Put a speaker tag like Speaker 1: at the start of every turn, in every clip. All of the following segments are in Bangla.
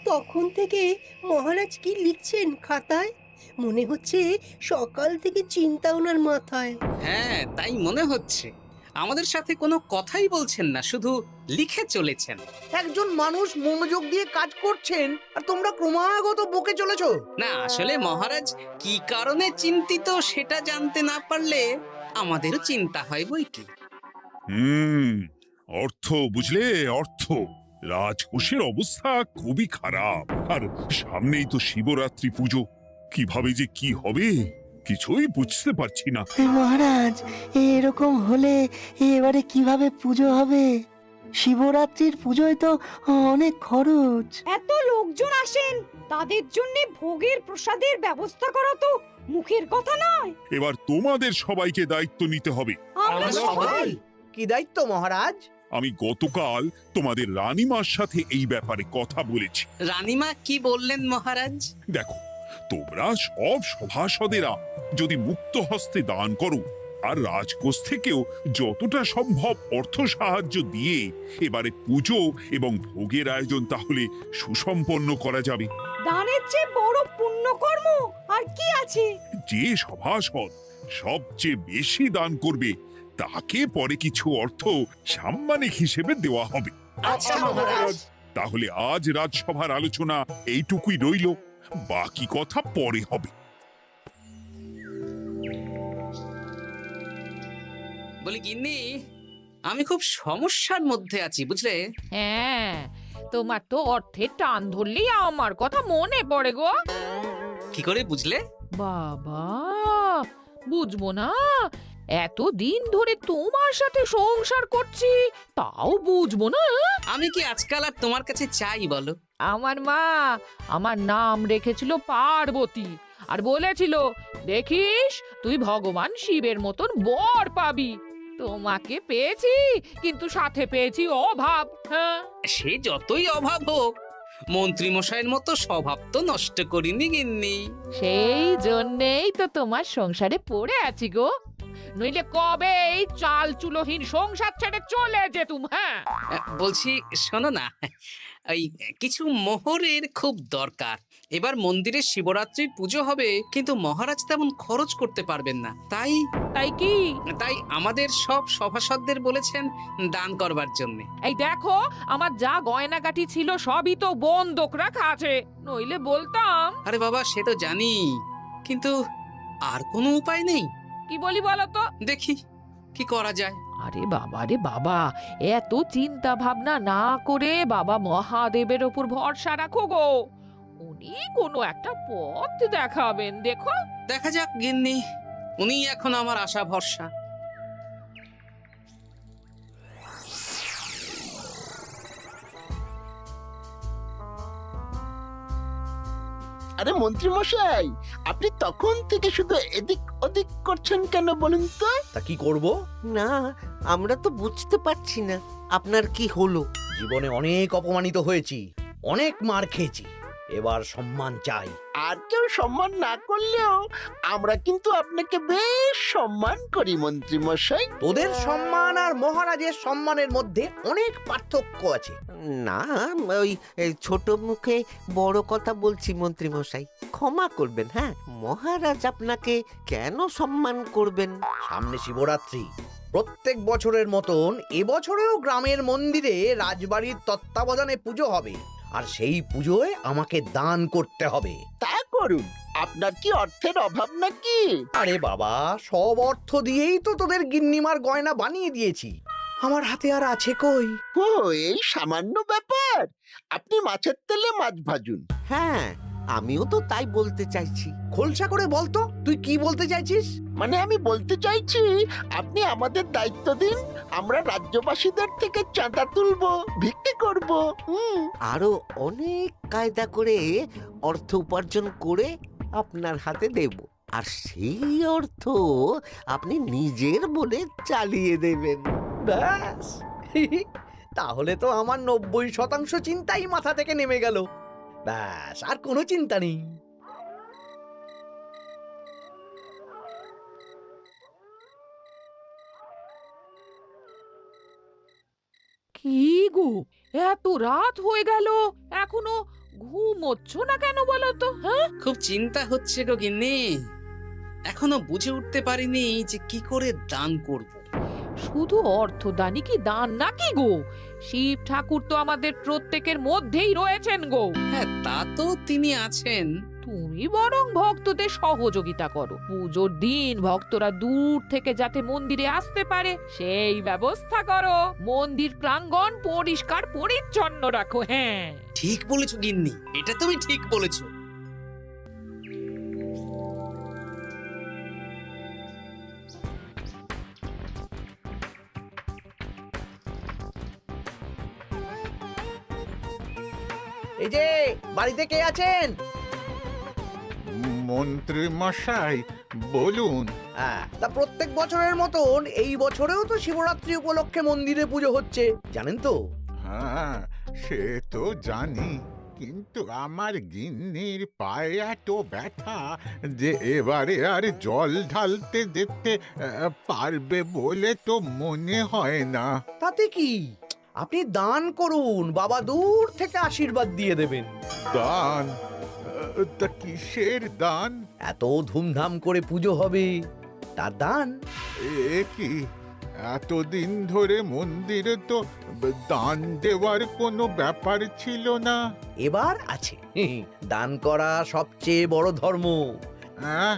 Speaker 1: তখন থেকে মহারাজ কি লিখছেন খাতায়? মনে হচ্ছে সকাল থেকে চিন্তা ওনার মাথায়।
Speaker 2: হ্যাঁ, তাই মনে হচ্ছে। আমাদের সাথে কোনো কথাই বলছেন না, শুধু লিখে চলেছেন।
Speaker 3: একজন মানুষ মনোযোগ দিয়ে কাজ করছেন আর তোমরা ক্রমাগত বকে চলেছো।
Speaker 2: না, আসলে মহারাজ কি কারণে চিন্তিত সেটা জানতে না পারলে আমাদেরও চিন্তা হয় বই কি।
Speaker 4: হুম অর্থ বুঝলে, অর্থ। রাজকোষের অবস্থা খুবই খারাপ। আর সামনেই তো শিবরাত্রি পুজো। কিভাবে যে কি হবে কিছুই বুঝতে পারছি না।
Speaker 5: মহারাজ, এরকম হলে এবারে কিভাবে পুজো হবে? শিবরাত্রির পুজোয় তো অনেক খরচ।
Speaker 6: এত লোকজন আসেন, তাদের জন্য ভোগের প্রসাদের ব্যবস্থা করা তো মুখের কথা নয়।
Speaker 4: এবার তোমাদের সবাইকে দায়িত্ব নিতে হবে।
Speaker 6: আমরা সবাই।
Speaker 3: কি দায়িত্ব মহারাজ?
Speaker 4: আমি গতকাল তোমাদের রানীমার সাথে এই ব্যাপারে কথা বলেছি।
Speaker 2: রানীমা কি বললেন মহারাজ?
Speaker 4: দেখো, তোমরা সব সভাসদেরা যদি মুক্ত হস্তে দান করো আর রাজকোষ থেকেও যতটা সম্ভব অর্থ সাহায্য দিয়ে এবারে পুজো এবং ভোগের আয়োজন তাহলে সুসম্পন্ন করা যাবে।
Speaker 6: দানের চেয়ে বড় পুণ্যকর্ম আর কি আছে?
Speaker 4: যে সভাসদ সবচেয়ে বেশি দান করবে তাকে পরে কিছু অর্থ সাম্মানিক হিসেবে দেওয়া হবে।
Speaker 6: আচ্ছা মহারাজ।
Speaker 4: তাহলে আজ রাজসভার আলোচনা এইটুকুই রইল, বাকি কথা পরে হবে।
Speaker 2: বলি গিন্নি, আমি খুব সমস্যার মধ্যে আছি বুঝলে।
Speaker 7: হ্যাঁ, তোমার তো অর্থের টান ধরলেই আমার কথা মনে পড়ে গো।
Speaker 2: কি করে বুঝলে?
Speaker 7: বাবা, বুঝবো না? এতদিন ধরে তোমার সাথে সংসার করছি, তাও বুঝবো না?
Speaker 2: আমি কি আজকাল আর তোমার কাছে চাই বলো?
Speaker 7: আমার মা আমার নাম রেখেছিল পার্বতী, আর বলেছিল দেখিস তুই ভগবান শিবের মতন বর পাবি। তোমাকে পেয়েছি, কিন্তু সাথে পেয়েছি অভাব। হ্যাঁ,
Speaker 2: সে যতই অভাব হোক, মন্ত্রী মশাইয়ের মতো স্বভাব তো নষ্ট করিনি গিন্নি।
Speaker 7: সেই জন্যেই তো তোমার সংসারে পড়ে আছি গো, নইলে কবে এই চাল চুলোহীন সংসার ছেড়ে চলে যেতুম। হ্যাঁ,
Speaker 2: বলছি শোনো না, এই কিছু মোহরের খুব দরকার। এবার মন্দিরে শিবরাত্রির পুজো হবে, কিন্তু মহারাজ তেমন খরচ করতে পারবেন না। তাই
Speaker 7: তাই কি?
Speaker 2: তাই আমাদের সব সভাসদদের বলেছেন দান করবার জন্য।
Speaker 7: এই দেখো, আমার যা গয়নাগাটি ছিল সবই তো বন্ধক রাখা আছে, নইলে বলতাম।
Speaker 2: আরে বাবা, সে তো জানি, কিন্তু আর কোনো উপায় নেই।
Speaker 7: কি বলি বলো তো?
Speaker 2: দেখি কি করা যায়।
Speaker 7: আরে বাবা রে বাবা, এত চিন্তা ভাবনা না করে বাবা মহাদেবের ওপর ভরসা রাখো গো, উনি কোনো একটা পথ দেখাবেন। দেখো,
Speaker 2: দেখা যাক গিন্নি, উনি এখন আমার আশা ভরসা।
Speaker 8: আরে মন্ত্রী মশাই, আপনি তখন থেকে শুধু এদিক ওদিক করছেন কেন বলুন তো?
Speaker 3: তা কি করব?
Speaker 9: না, আমরা তো বুঝতে পারছি না আপনার কি হলো।
Speaker 3: জীবনে অনেক অপমানিত হয়েছি, অনেক মার খেয়েছি, এবার সম্মান চাই।
Speaker 8: আর কেউ সম্মান না করলেও আমরা কিন্তু আপনাকে বেশ সম্মান করি মন্ত্রী মশাই।
Speaker 3: তোদের সম্মান আর মহারাজের সম্মানের মধ্যে অনেক পার্থক্য আছে।
Speaker 9: না, ওই এই ছোট মুখে বড় কথা বলছি মন্ত্রী মশাই, ক্ষমা করবেন। হ্যাঁ, মহারাজ আপনাকে কেন সম্মান করবেন?
Speaker 3: সামনে শিবরাত্রি, প্রত্যেক বছরের মতন এবছরেও গ্রামের মন্দিরে রাজবাড়ির তত্ত্বাবধানে পুজো হবে, আর সেই পুজোয় আমাকে দান করতে হবে।
Speaker 8: তা করুন, আপনার কি অর্থের অভাব নাকি?
Speaker 3: আরে বাবা, সব অর্থ দিয়েই তো তোদের গিন্নিমার গয়না বানিয়ে দিয়েছি, আমার হাতে আর আছে কই?
Speaker 8: ও, এই সামান্য ব্যাপার। আপনি মাছের তেলে মাছ ভাজুন।
Speaker 9: হ্যাঁ, আমিও তো তাই বলতে চাইছি।
Speaker 3: খোলসা করে বলতো তুই কি বলতে চাইছিস?
Speaker 8: মানে আমি বলতে চাইছি, আপনি আমাদের দায়িত্ব দিন, আমরা রাজ্যবাসীদের থেকে চাঁদা তুলবো, ভিক্ষে করব।
Speaker 9: আরো অনেক কায়দা করে অর্থ উপার্জন করে আপনার হাতে দেব, আর সেই অর্থ আপনি নিজের বলে চালিয়ে দেবেন।
Speaker 3: ব্যাস, তাহলে তো আমার 90% চিন্তাই মাথা থেকে নেমে গেল। ব্যাস, আর কোনো চিন্তা নেই।
Speaker 7: কি গো, এত রাত হয়ে গেল, এখনো ঘুমোচ্ছ না কেন বলো তো? হ্যাঁ,
Speaker 2: খুব চিন্তা হচ্ছে গো গিন্নি, এখনো বুঝে উঠতে পারিনি যে কি করে দান করব।
Speaker 7: শুধু অর্থদানই কি দান নাকি গো? শিব ঠাকুর তো আমাদের প্রত্যেকের মধ্যেই রয়েছেন গো।
Speaker 2: হ্যাঁ, তা তো তিনি আছেন।
Speaker 7: তুমি বরং ভক্তদের সহযোগিতা করো। পুজোর দিন ভক্তরা দূর থেকে যাতে মন্দিরে আসতে পারে সেই ব্যবস্থা করো। মন্দির প্রাঙ্গণ পরিষ্কার পরিচ্ছন্ন রাখো। হ্যাঁ,
Speaker 2: ঠিক বলেছো গিন্নি, এটা তুমি ঠিক বলেছো।
Speaker 3: এই যে বাড়িতে কে আছেন?
Speaker 8: মন্ত্রী মশাই বলুন।
Speaker 3: হ্যাঁ, তা প্রত্যেক বছরের মতন এই বছরেও তো শিবরাত্রি উপলক্ষে মন্দিরে পুজো হচ্ছে, জানেন তো?
Speaker 8: হ্যাঁ, সে তো জানি, কিন্তু আমার গিন্নির পায়ে এত ব্যথা যে এবারে আর জল ঢালতে যেতে পারবে বলে তো মনে হয় না।
Speaker 3: তাতে কি, আপনি দান করুন, বাবা দূর থেকে আশীর্বাদ দিয়ে দেবেন।
Speaker 8: দান? তা কিসের দান?
Speaker 3: এত ধুমধাম করে পুজো হবে, তার দান।
Speaker 8: এ কি, এতদিন ধরে মন্দিরে তো দান দেওয়ার কোনো ব্যাপার ছিল না।
Speaker 3: এবার আছে। দান করা সবচেয়ে বড় ধর্ম।
Speaker 8: আহ,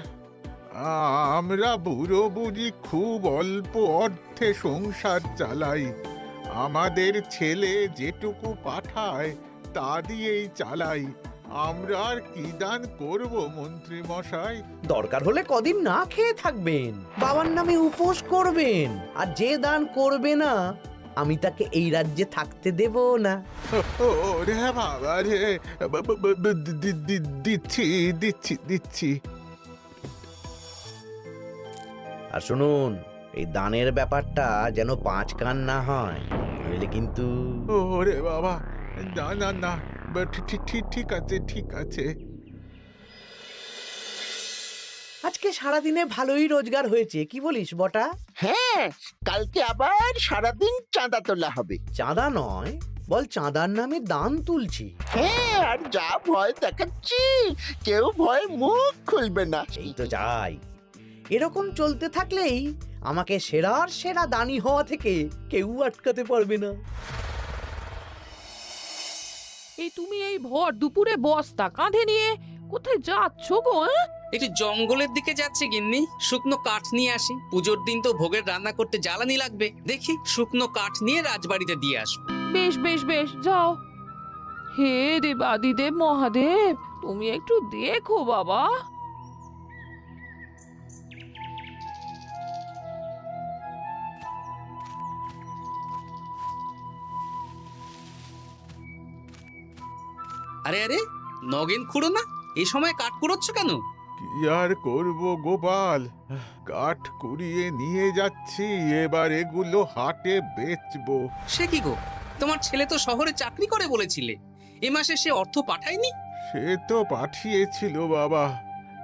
Speaker 8: আমরা বুড়ো বুড়ি খুব অল্প অর্থে সংসার চালাই। আমাদের ছেলে যেটুকু পাঠায় তা দিয়েই চালাই। আমরা আর কি দান করব মন্ত্রী মশাই?
Speaker 3: দরকার হলে কদিন না খেয়ে থাকবেন, বাবার নামে উপোস করবেন, আর যে দান করবে না আমি তাকে এই রাজ্যে থাকতে দেব না।
Speaker 8: ওরে বাবা রে, দিচ্ছি দিচ্ছি দিচ্ছি।
Speaker 3: আর শুনুন, এই দানের ব্যাপারটা যেন 5 কান না হয়, নইলে কিন্তু।
Speaker 8: ওরে বাবা, না না না, ঠিক আছে ঠিক আছে।
Speaker 3: আজকে সারাদিনে ভালোই রোজগার হয়েছে, কি বলিস বটা?
Speaker 10: হ্যাঁ, কালকে আবার সারাদিন চাঁদা তোলা হবে।
Speaker 3: চাঁদা নয়, বল চাঁদার নামে দান তুলছি।
Speaker 10: হ্যাঁ, আর যা ভয় দেখাচ্ছি, কেউ ভয় মুখ খুলবে না।
Speaker 3: এই তো যাই, এরকম চলতে থাকলেই আমাকে সেরার সেরা দানি হওয়া থেকে কেউ আটকাতে পারবে না।
Speaker 7: এই তুমি এই ভর দুপুরে বস্তা কাঁধে নিয়ে কোথায় যাচ্ছ গো?
Speaker 2: একটু জঙ্গলের দিকে যাচ্ছে গিন্নি, শুকনো কাঠ নিয়ে আসি। পুজোর দিন তো ভোগের রান্না করতে জ্বালানি লাগবে, দেখি শুকনো কাঠ নিয়ে রাজবাড়িতে দিয়ে আসবো।
Speaker 7: বেশ বেশ বেশ, যাও। হে দেবাদিদেব মহাদেব, তুমি একটু দেখো বাবা।
Speaker 2: আরে আরে, নগেন খুঁড়ো না, এই সময় কাঠ কুড়োচ্ছ কেন?
Speaker 8: কি আর করব গোপাল, কাঠ কুড়িয়ে নিয়ে যাচ্ছি, এবার এগুলো হাটে বেচবো।
Speaker 2: সে কি গো, তোমার ছেলে তো শহরে চাকরি করে বলেছিলে, এ মাসে সে অর্থ পাঠায়নি?
Speaker 8: সে তো পাঠিয়েছিল বাবা,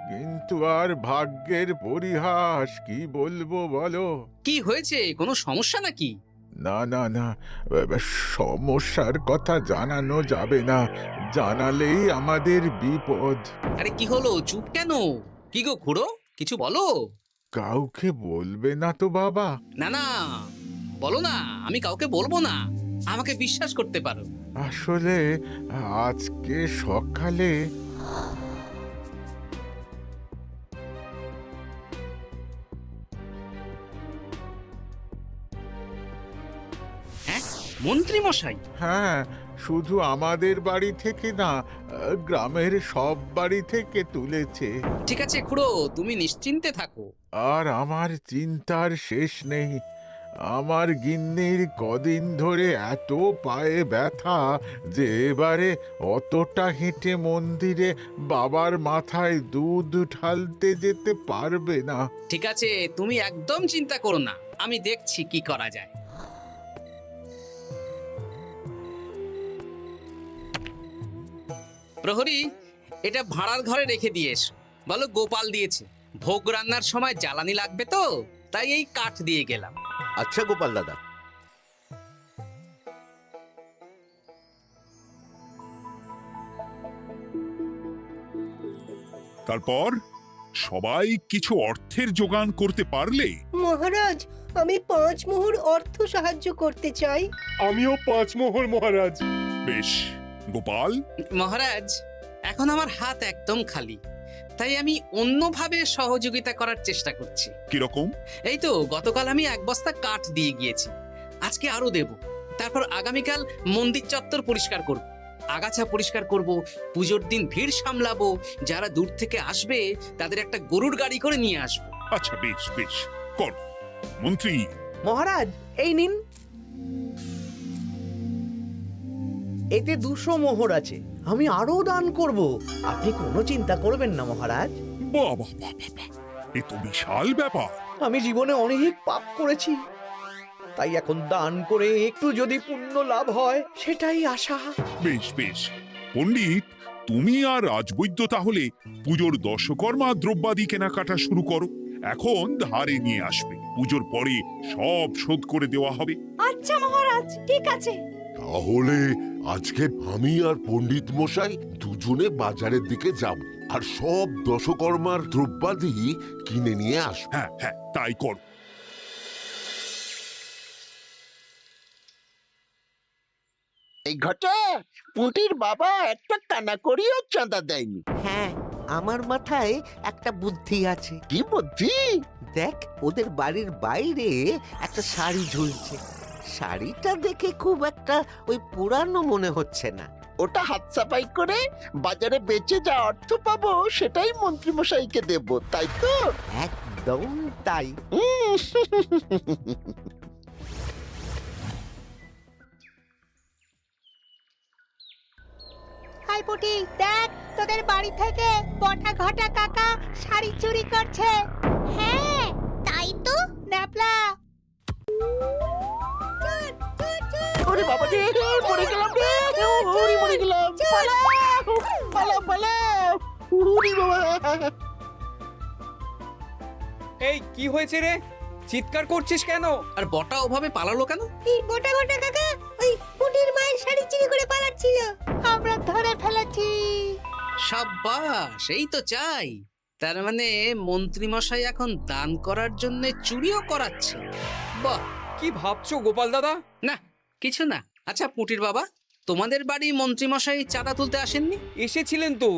Speaker 8: কিন্তু আর ভাগ্যের পরিহাস, কি বলবো বলো।
Speaker 2: কি হয়েছে, কোনো সমস্যা নাকি?
Speaker 8: না না না, সমস্যার কথা জানানো যাবে না, জানালেই আমাদের বিপদ।
Speaker 2: আরে কি হলো, চুপ কেন? কি গো খুড়ো, কিছু বলো।
Speaker 8: কাউকে বলবে না তো বাবা?
Speaker 2: না না, বলো না, আমি কাউকে বলবো না, আমাকে বিশ্বাস করতে পারো।
Speaker 8: আসলে আজকে সকালে
Speaker 2: হ্যাঁ, মন্ত্রী মশাই?
Speaker 8: হ্যাঁ, শুধু আমাদের বাড়ি থেকে না, গ্রামের সব বাড়ি থেকে তুলেছে।
Speaker 2: ঠিক আছে খুড়ো, তুমি নিশ্চিন্তে থাকো।
Speaker 8: আর আমার চিন্তার শেষ নেই। আমার গিন্নির কদিন ধরে এত পায়ে ব্যথা যে এবারে অতটা হেঁটে মন্দিরে বাবার মাথায় দুধ ঢালতে যেতে পারবে না।
Speaker 2: ঠিক আছে, তুমি একদম চিন্তা করো না, আমি দেখছি কি করা যায়। প্রহরী, এটা ভাড়ার ঘরে রেখে দিয়ে এসো। বলো গোপাল দিয়েছে, ভোগ রান্নার সময় জ্বালানি লাগবে তো, তাই এই কাঠ দিয়ে গেলাম।
Speaker 9: আচ্ছা গোপাল দাদা।
Speaker 4: তারপর সবাই কিছু অর্থের যোগান করতে পারলে
Speaker 1: মহারাজ, আমি 5 মোহর অর্থ সাহায্য করতে চাই।
Speaker 11: আমিও 5 মোহর মহারাজ।
Speaker 4: বেশ। গোপাল,
Speaker 2: মহারাজ, এখন আমার হাত একদম খালি, তাই আমি অন্যভাবে সহযোগিতা করার চেষ্টা করছি।
Speaker 4: কিরকম?
Speaker 2: এই তো গতকাল আমি 1 বস্তা কাঠ দিয়ে গিয়েছি, আজকে আরো দেব। তারপর আগামীকাল মন্দির চত্বর পরিষ্কার করব, আগাছা পরিষ্কার করব, পুজোর দিন ভিড় সামলাবো, যারা দূর থেকে আসবে তাদের একটা গরুর গাড়ি করে নিয়ে আসবো।
Speaker 4: আচ্ছা, বেশ বেশ, কর। মন্ত্রী,
Speaker 3: মহারাজ, এই নিন। এতে 200 মোহর আছে, আমি আরো দান করব। আপনি কোনো চিন্তা করবেন না মহারাজ।
Speaker 4: বাহ বাহ বাহ বাহ বাহ, এ তো বিশাল ব্যাপার।
Speaker 3: আমি জীবনে অনেক পাপ করেছি, তাই এখন দান করে একটু যদি পুণ্য লাভ হয় সেটাই আশা।
Speaker 4: বেশ বেশ। পণ্ডিত, তুমি আর রাজবৈদ্য তাহলে পুজোর দশকর্মা দ্রব্যাদি কেনাকাটা শুরু করো। এখন ধারে নিয়ে আসবে, পুজোর পরে সব শোধ করে দেওয়া হবে।
Speaker 6: আচ্ছা মহারাজ, ঠিক আছে।
Speaker 11: তাহলে আজকে আমি আর পণ্ডিত মশাই দুজনে বাজারের দিকে যাব আর সব দশকর্মার দ্রব্যাদি কিনে নিয়ে আসব।
Speaker 4: হ্যাঁ হ্যাঁ, তাই কর।
Speaker 10: এই ঘটা পুঁটির বাবা একটা কানা করিও চাঁদা দেয়নি।
Speaker 9: হ্যাঁ, আমার মাথায় একটা বুদ্ধি আছে।
Speaker 10: কি বুদ্ধি?
Speaker 9: দেখ, ওদের বাড়ির বাইরে একটা শাড়ি ঝুলছে। শাড়িটা দেখে খুব একটা ওই পুরানো মনে হচ্ছে না।
Speaker 10: ওটা হাত সাফাই করে বাজারে বেচে যা অর্থ পাবো সেটাই মন্ত্রী মশাইকে দেব, তাই তো?
Speaker 9: একদম তাই।
Speaker 1: হাই পুটি, দেখ তোদের বাড়ি থেকে বটা ঘটা কাকা শাড়ি চুরি করছে। হ্যাঁ, তাই তো। ন্যাপলা,
Speaker 10: ওরে বাবা রে, মরে গেলাম রে, ওরে মরে গেলাম। পালাও পালাও পালাও, ওরে বাবা।
Speaker 12: এই কি হয়েছে রে? চিৎকার করছিস কেন?
Speaker 2: আর বটা ওভাবে পালালো কেন?
Speaker 1: এই বটা ঘটা কাকা ওই পুটির মায়ের শাড়ি চুরি করে পালাচ্ছিল, আমরা ধরে ফেলেছি।
Speaker 2: সাব্বাস, এই তো চাই। তার মানে মন্ত্রী মশাই এখন দান করার জন্য চুরিও করাচ্ছে। বাহ!
Speaker 12: কি ভাবছো গোপাল দাদা?
Speaker 2: না, কিছু না। আচ্ছা পুটির বাবা, তোমাদের বাড়ি মন্ত্রী মশাই চাঁদা তুলতে আসেননি?
Speaker 12: এসেছিলেন তো,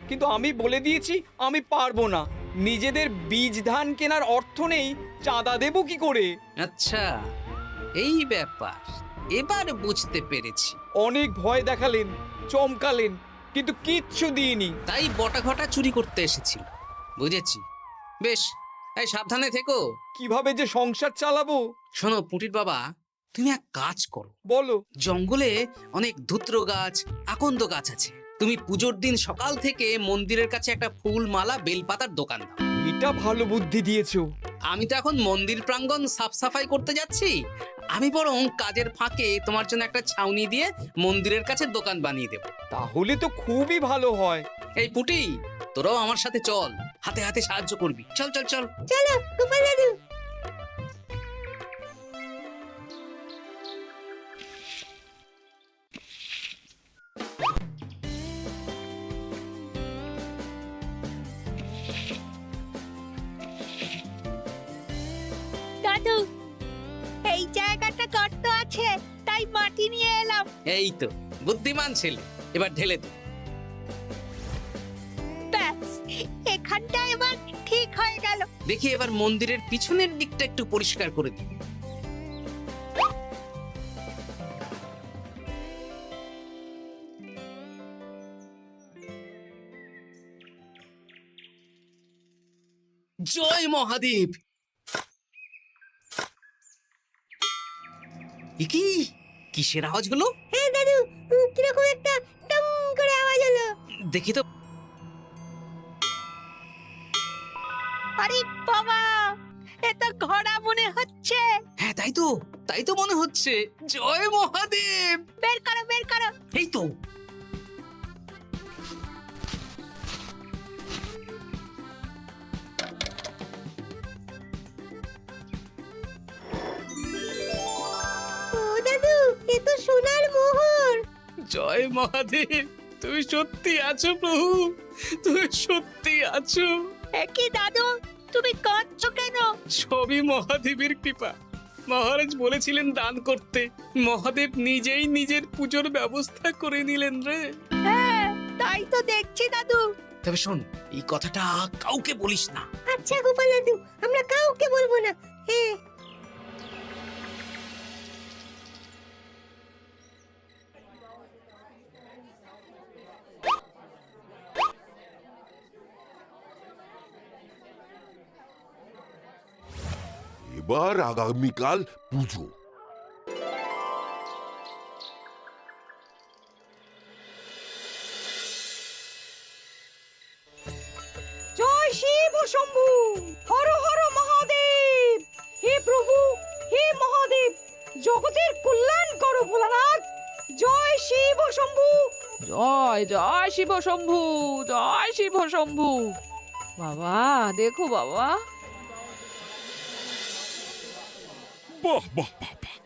Speaker 12: কিন্তু আমি বলে দিয়েছি আমি পারবো না। নিজেদের বীজ ধান কেনার অর্থ নেই, চাঁদা দেবো কি করে?
Speaker 2: আচ্ছা, এই ব্যাপার, এবার বুঝতে পেরেছি।
Speaker 12: অনেক ভয় দেখালেন, চমকালেন, কিন্তু কিচ্ছু দিইনি।
Speaker 2: তাই বটা ঘটা চুরি করতে এসেছিল, বুঝেছি। বেশ, এই সাবধানে থেকো।
Speaker 12: কিভাবে যে সংসার চালাবো?
Speaker 2: শোনো পুটির বাবা, তুমি এক কাজ করো।
Speaker 12: বলো।
Speaker 2: জঙ্গলে অনেক ধুত্র গাছ, আকন্দ গাছ আছে। তুমি পুজোর দিন সকাল থেকে মন্দিরের কাছে একটা ফুল মালা বেলপাতার দোকান দাও।
Speaker 12: এটা ভালো বুদ্ধি দিয়েছো।
Speaker 2: আমি তো এখন মন্দির প্রাঙ্গণ সাফ সাফাই করতে যাচ্ছি, আমি বরং কাজের ফাঁকে তোমার জন্য একটা ছাউনি দিয়ে মন্দিরের কাছে দোকান বানিয়ে দেব।
Speaker 12: তাহলে তো খুবই ভালো হয়।
Speaker 2: এই পুটি, তোরাও আমার সাথে চল, হাতে হাতে সাহায্য করবি। চল চল চল।
Speaker 1: চলো গোপাল দাদু। দাদু, এই জায়গাটা গর্ত আছে, তাই মাটি নিয়ে এলাম।
Speaker 2: এই তো বুদ্ধিমান ছেলে, এবার ঢেলে দে।
Speaker 1: ব্যাস, এখানটা এবার ঠিক হয়ে গেল।
Speaker 2: দেখি এবার মন্দিরের পিছনের দিকটা একটু পরিষ্কার করে দিই। জয় মহাদেব। কি কিসের আওয়াজ হলো?
Speaker 1: হ্যাঁ দাদু, কিরকম একটা টং করে আওয়াজ হলো।
Speaker 2: দেখি তো।
Speaker 1: আরে বাবা, এটা ঘোড়া মনে হচ্ছে।
Speaker 2: হ্যাঁ তাই তো মনে হচ্ছে। জয় মহাদেব।
Speaker 1: বের করো বের করো।
Speaker 2: এই তো।
Speaker 1: ও দাদু, এ তো সোনার মোহর।
Speaker 2: জয় মহাদেব। তুমি সত্যি আছো প্রভু, তুমি সত্যি আছো।
Speaker 1: একই দাদু, তুমি কাঁদছো কেন?
Speaker 2: সবই মহাদেবের কৃপা। মহারাজ বলেছিলেন দান করতে, মহাদেব নিজেই নিজের পুজোর ব্যবস্থা করে নিলেন রে।
Speaker 1: হ্যাঁ, তাই তো দেখছি দাদু।
Speaker 2: তবে শোন, এই কথাটা কাউকে বলিস না।
Speaker 1: আচ্ছা গোপাল দাদু, আমরা কাউকে বলবো না। হ্যাঁ।
Speaker 11: এবার আগামীকাল পুজো।
Speaker 6: জয় শিব শম্ভু, হর হর মহাদেব। হে প্রভু, হে মহাদেব, জগতের কল্যাণ করো ভোলানাথ। জয় শিব শম্ভু।
Speaker 7: জয় জয় শিব শম্ভু, জয় শিব শম্ভু। বাবা দেখো বাবা,
Speaker 4: বাহ বাহ বাহ বাহ,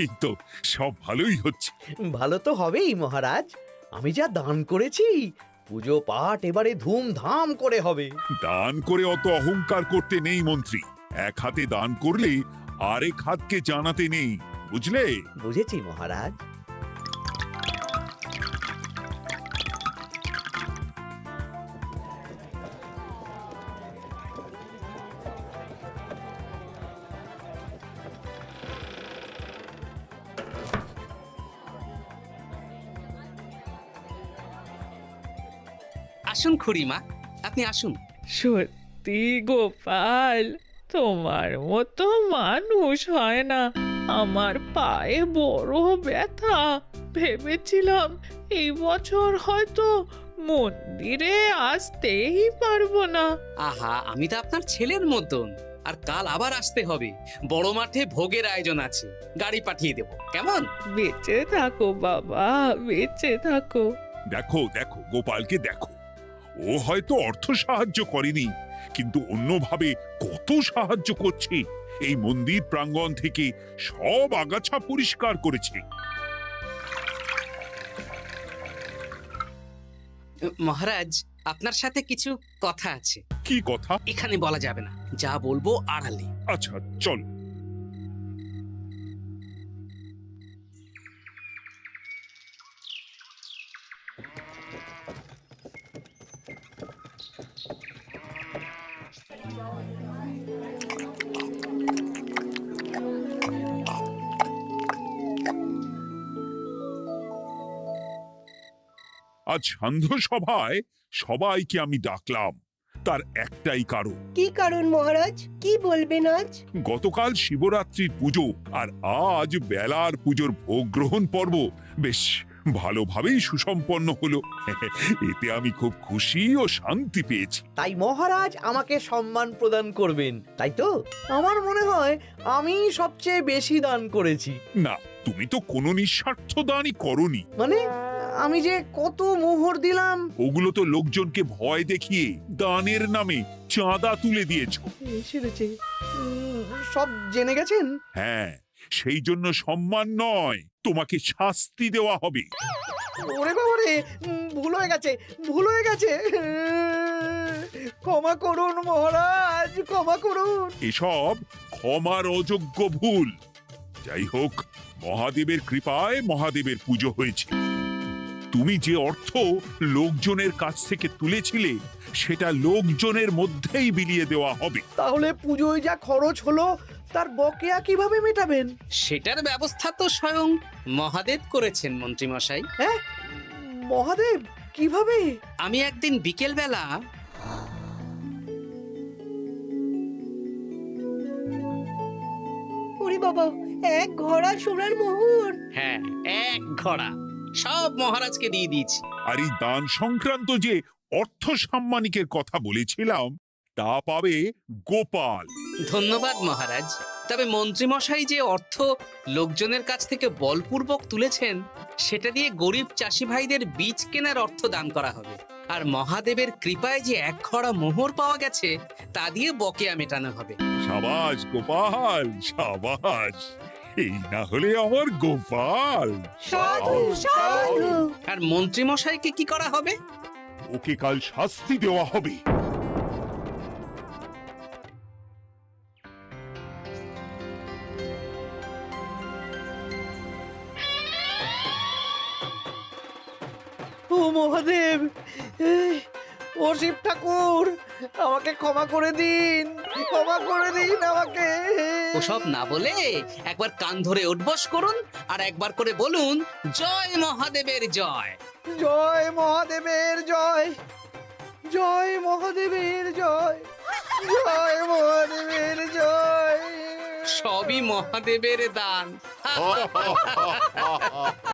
Speaker 4: এই তো সব ভালোই হচ্ছে।
Speaker 3: ভালো তো হবেই মহারাজ, আমি যা দান করেছি পুজো পাঠ এবারে ধুমধাম করে হবে।
Speaker 4: দান করে অত অহংকার করতে নেই মন্ত্রী। এক হাতে দান করলে আরেক হাতকে জানাতে নেই, বুঝলে?
Speaker 3: বুঝেছি মহারাজ।
Speaker 2: আসুন খুড়িমা, আপনি আসুন।
Speaker 7: সত্যি গোপাল, তোমার মতো মানুষ হয় না। আমার পায়ে বড় ব্যথা, ভেবেছিলাম এই বছর হয়তো মন্দিরে আসতেই পারবো না।
Speaker 2: আহা, আমি তো আপনার ছেলের মতন। আর কাল আবার আসতে হবে, বড় মাঠে ভোগের আয়োজন আছে, গাড়ি পাঠিয়ে দেব, কেমন?
Speaker 7: বেঁচে থাকো বাবা, বেঁচে থাকো।
Speaker 4: দেখো দেখো গোপালকে দেখো, ও হয়তো অর্থ সাহায্য করেনি, কিন্তু অন্যভাবে কত সাহায্য করছে। এই মন্দির প্রাঙ্গণ থেকে সব আগাছা পরিষ্কার করেছে।
Speaker 2: মহারাজ, আপনার সাথে কিছু কথা আছে।
Speaker 4: কি কথা?
Speaker 2: এখানে বলা যাবে না, যা বলবো আড়ালে।
Speaker 4: আচ্ছা চল। আজ সান্ধ্য সভায় সবাইকে আমি ডাকলাম, তার একটাই কারণ।
Speaker 1: কি কারণ মহারাজ? কি বলবেন আজ?
Speaker 4: গতকাল শিবরাত্রির পুজো আর আজ বেলার পুজোর ভোগ গ্রহণ পর্ব বেশ ভালোভাবেই সুসম্পন্ন হলো। এতে আমি খুব খুশি ও শান্তি পেয়েছি।
Speaker 3: তাই মহারাজ আমাকে সম্মান প্রদান করবেন, তাই তো? আমার মনে হয় আমি সবচেয়ে বেশি দান করেছি।
Speaker 4: না, তুমি তো কোনো নিঃস্বার্থ দানই করনি।
Speaker 3: মানে আমি যে কত মোহর দিলাম।
Speaker 4: ওগুলো তো লোকজনকে ভয় দেখিয়ে দানের নামে চাঁদা তুলে দিয়েছো।
Speaker 3: সেরেছে, সব জেনে গেছেন।
Speaker 4: হ্যাঁ, সেই জন্য সম্মান নয়, তোমাকে শাস্তি দেওয়া হবে।
Speaker 3: ওরে বাবা রে, ভুল হয়ে গেছে, ভুল হয়ে গেছে। ক্ষমা করুন মহারাজ, ক্ষমা করুন।
Speaker 4: এসব ক্ষমার অযোগ্য ভুল। যাই হোক, মহাদেবের কৃপায় মহাদেবের পুজো হয়েছে। তুমি যে অর্থ লোকজনের কাছ থেকে তুলেছিলে সেটা লোকজনের মধ্যেই বিলিয়ে দেওয়া হবে।
Speaker 3: তাহলে পুজোয় যা খরচ হলো তার বকেয়া কিভাবে মেটাবেন?
Speaker 2: সেটার ব্যবস্থা তো স্বয়ং মহাদেব করেছেন মন্ত্রী মশাই।
Speaker 3: হ্যাঁ, মহাদেব কিভাবে?
Speaker 2: আমি একদিন বিকেল বেলা
Speaker 1: ওরে বাবা, এক ঘোড়া সোনার মোহর।
Speaker 2: হ্যাঁ, এক ঘোড়া সব মহারাজকে দিয়ে দিয়েছি।
Speaker 4: আর এই দান সংক্রান্ত যে অর্থ সাম্মানিকের কথা বলেছিলাম তা পাবে গোপাল।
Speaker 2: ধন্যবাদ মহারাজ। তবে মন্ত্রী মশাই যে অর্থ লোকজনের কাছ থেকে বলপূর্বক তুলেছেন সেটা দিয়ে গরিব চাষি ভাইদের বীজ কেনার অর্থ দান করা হবে। আর মহাদেবের কৃপায় যে এক খড়া মোহর পাওয়া গেছে তা দিয়ে বকেয়া মেটানো হবে।
Speaker 4: সাবাস গোপাল, সাবাস। এই না হলে আমার গোপাল।
Speaker 6: সাধু সাধু
Speaker 2: আর মন্ত্রী মশাইকে কি করা হবে?
Speaker 4: ওকে কাল শাস্তি দেওয়া হবে।
Speaker 3: ও মহাদেব, ও শিব ঠাকুর, আমাকে ক্ষমা করে দিন, ক্ষমা করে দিন আমাকে।
Speaker 2: ওসব না বলে একবার কান ধরে উঠবস করুন আর একবার করে বলুন, জয় মহাদেবের জয়।
Speaker 3: জয় মহাদেবের জয়, জয় মহাদেবের জয়, জয় মহাদেবের জয়।
Speaker 2: সবই মহাদেবের দান।